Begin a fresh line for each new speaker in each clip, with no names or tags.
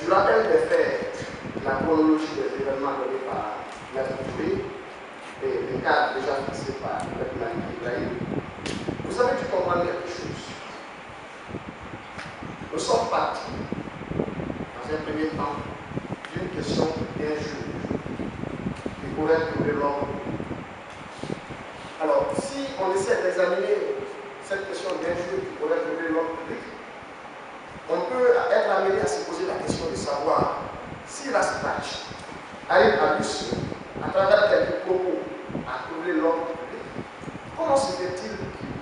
du rappel des faits, la chronologie des événements donnés par Maître Touré et les cadres déjà fixés par Maître Malik Ibrahim, vous avez dû comprendre quelque chose. Nous sommes partis, dans un premier temps, d'une question d'un juge qui pourrait trouver l'ordre. Alors, si on essaie d'examiner cette question d'un juge qui pourrait trouver l'ordre public, on peut être amené à se poser la question de savoir si la SPACH arrive à lui seul, à travers quelques propos, à trouver l'ordre public, comment se fait-il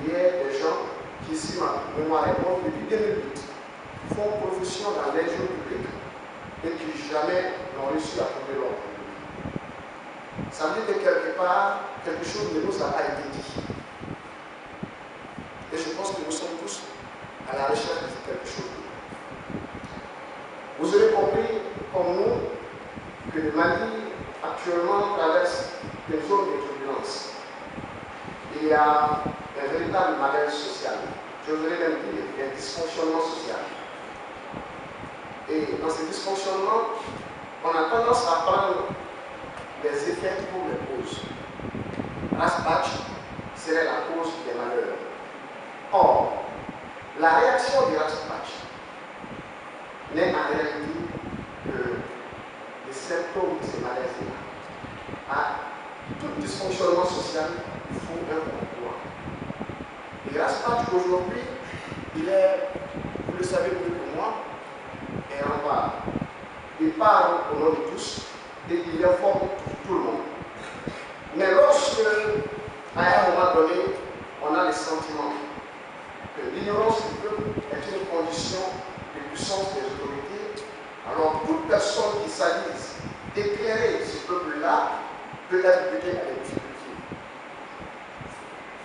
qu'il y ait des gens qui, si ma mémoire est bonne, depuis 2008, font profession dans l'injure publique et qui jamais n'ont réussi à trouver l'ordre public? Ça veut dire que quelque part, quelque chose ne nous a pas été dit. Et je pense que nous sommes tous à la recherche de quelque chose. Vous avez compris, comme nous, que le Mali actuellement traverse une zone de turbulence. Il y a un véritable malaise social. Je voudrais même dire un dysfonctionnement social. Et dans ce dysfonctionnement, on a tendance à prendre les effets pour les causes. Raspatch serait la cause des malheurs. Or, la réaction du Raspatch n'est en réalité que les symptômes de ces malaises-là. À tout dysfonctionnement social, il faut un pourquoi. Et Raspatch aujourd'hui, il est, vous le savez mieux que moi, un rempart. Il parle au nom de tous et il informe tout le monde. Mais lorsque, à un moment donné, on a le sentiment que l'ignorance du peuple est une condition de puissance des autorités, alors toute personne qui s'alise d'éclairer ce peuple-là peut être butée à des difficultés.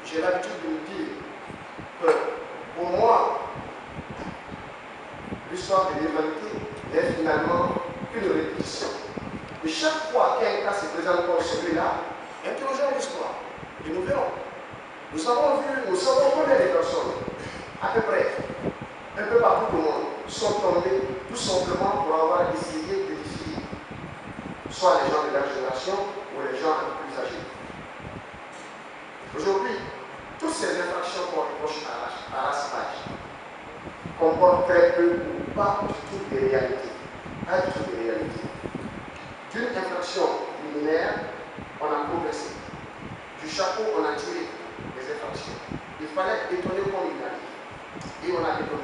J'ai l'habitude de me dire que, pour moi, l'histoire de l'humanité n'est finalement qu'une répétition. Et chaque fois qu'un cas se présente comme celui-là, interrogeons l'histoire et nous verrons. Nous savons combien de personnes, à peu près, un peu partout au monde, sont tombées tout simplement pour avoir essayé d'édifier soit les gens de leur génération ou les gens un peu plus âgés. Aujourd'hui, toutes ces infractions qu'on reproche à Raspatch comportent très peu ou pas du tout des réalités. Pas du tout des réalités. D'une infraction liminaire, on a progressé. Du chapeau, on a tiré des infractions. Il fallait étonner comme il a dit. Et on a étonné